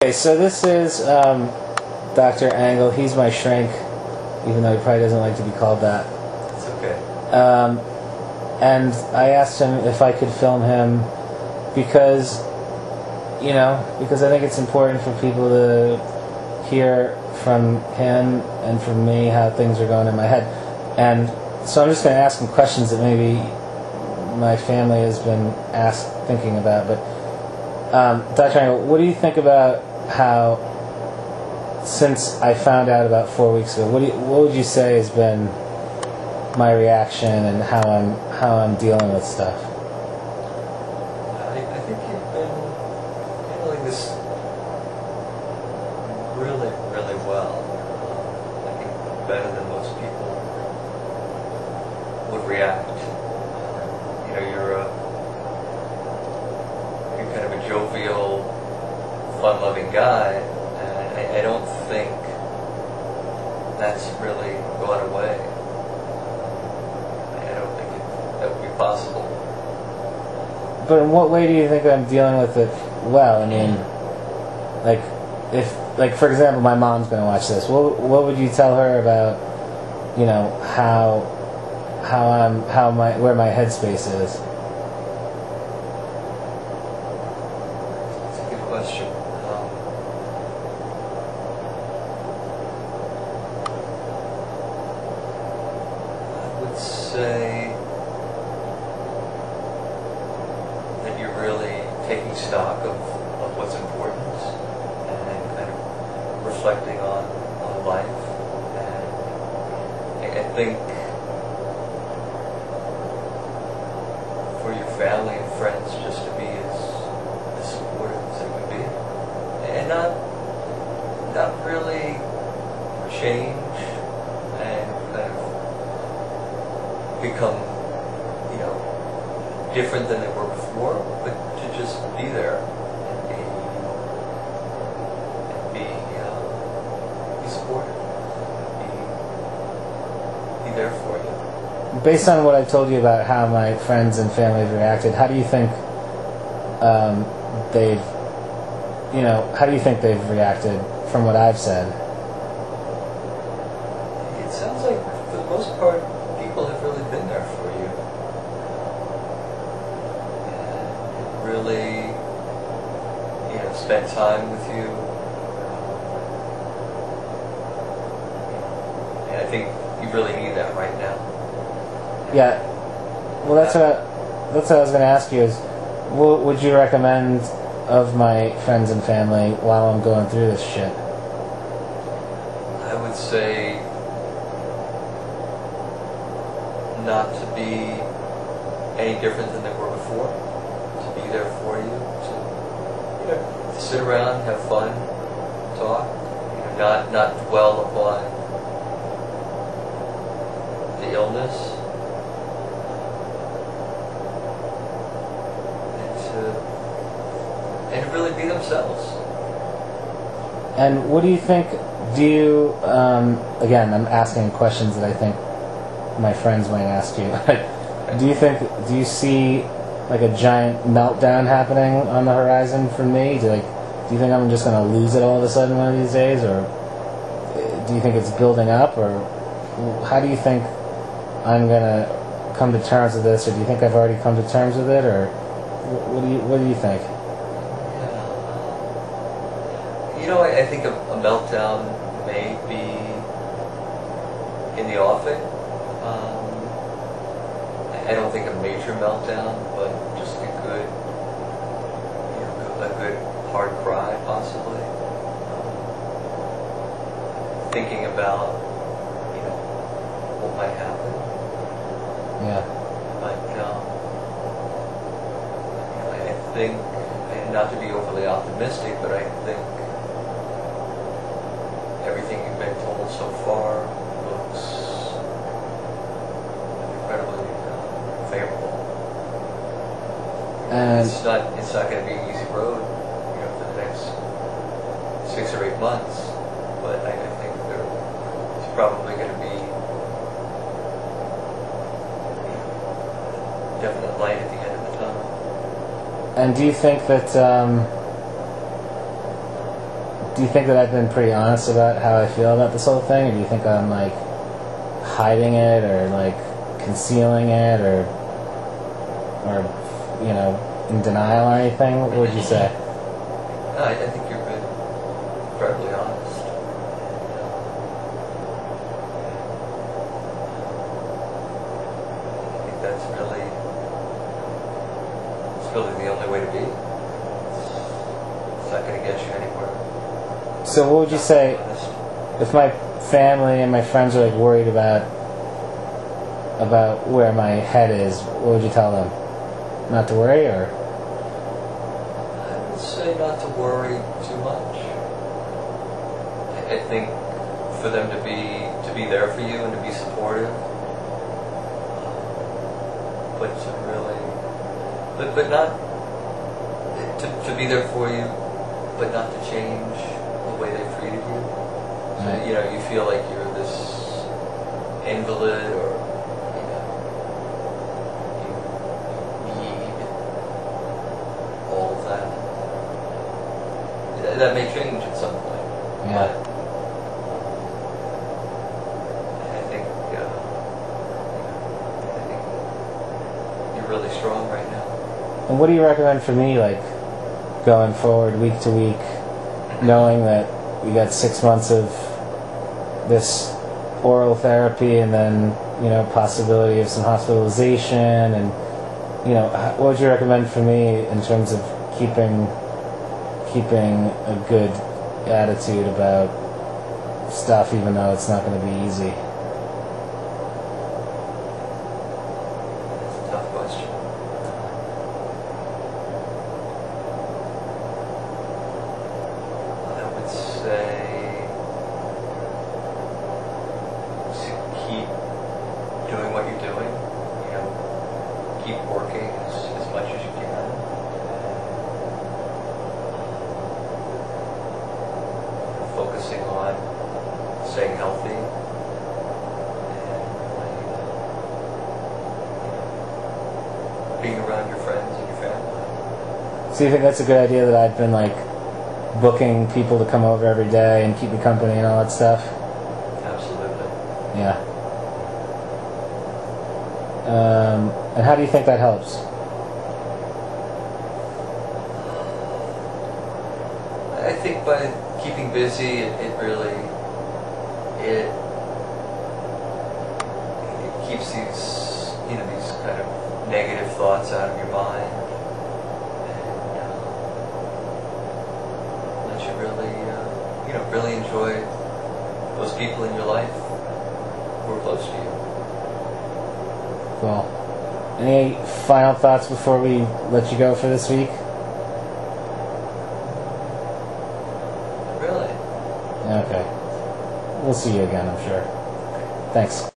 Okay, so this is Dr. Angle. He's my shrink, even though he probably doesn't like to be called that. It's okay. And I asked him if I could film him because I think it's important for people to hear from him and from me how things are going in my head. And so I'm just going to ask him questions that maybe my family has been thinking about. But Dr. Angle, what do you think about how, since I found out about 4 weeks ago, what would you say has been my reaction and how I'm dealing with stuff? I think you've been handling this really, really well. I think better than most people would react. You're kind of a jovial, fun-loving guy, and I don't think that's really gone away. I don't think that would be possible. But in what way do you think I'm dealing with it well? I mean, if for example, my mom's going to watch this, what would you tell her about, where my headspace is? That's a good question. I would say that you're really taking stock of what's important and kind of reflecting on life. And I think for your family and friends just to be as supportive as they would be, and not really change and kind of become different than they were before, but to just be there and be supportive, be there for you. Based on what I've told you about how my friends and family have reacted, how do you think they've reacted from what I've said? It sounds like, for the most part, people have really been there for you. And really, spent time with you. And I think you really need that right now. Yeah. Well, that's what I was going to ask you is, what would you recommend of my friends and family while I'm going through this shit? I would say not to be any different than they were before, to be there for you, to sit around, have fun, talk, not dwell upon the illness, and to really be themselves. And what do you think? Again, I'm asking questions that I think my friends might ask you. Do you see like a giant meltdown happening on the horizon for me? Do you think I'm just going to lose it all of a sudden one of these days, or do you think it's building up, or how do you think I'm going to come to terms with this, or do you think I've already come to terms with it, or what do you think? I think a meltdown may be in the offing. I don't think a major meltdown, but just a good hard cry, possibly. Thinking about, what might happen. Yeah. But I think, and not to be overly optimistic, but I think everything you've been told so far looks incredibly favorable. And it's not going to be an easy road, for the next 6 or 8 months. But I think it's probably going to be definite light at the end of the tunnel. And do you think that do you think that I've been pretty honest about how I feel about this whole thing, or do you think I'm like hiding it, or like concealing it, or you know, in denial or anything? What would you say? No, I think you've been incredibly honest. I think that's really the only way to be. It's not going to get you anywhere. So what would you say if my family and my friends are like worried about where my head is? What would you tell them? Not to worry, or? I would say not to worry too much. I think for them to be there for you and to be supportive, but to really, but not to be there for you, but not to change the way they've treated you. So, Right. you know, you feel like you're this invalid, or you need all of that. That may change at some point. Yeah. But I think you're really strong right now. And what do you recommend for me, like, going forward week to week, knowing that we got 6 months of this oral therapy, and then, you know, possibility of some hospitalization, and, you know, what would you recommend for me in terms of keeping a good attitude about stuff, even though it's not going to be easy? That's a tough question. I would say to keep doing what you're doing. You know, keep working as much as you can. Focusing on staying healthy, and being around your friends and your family. So you think that's a good idea, that I've been like booking people to come over every day and keep me company and all that stuff? Absolutely. Yeah. And how do you think that helps? I think by keeping busy, it really keeps these kind of negative thoughts out of your mind, and lets you really enjoy those people in your life who are close to you. Cool. Any final thoughts before we let you go for this week? Really. Okay. We'll see you again, I'm sure. Thanks.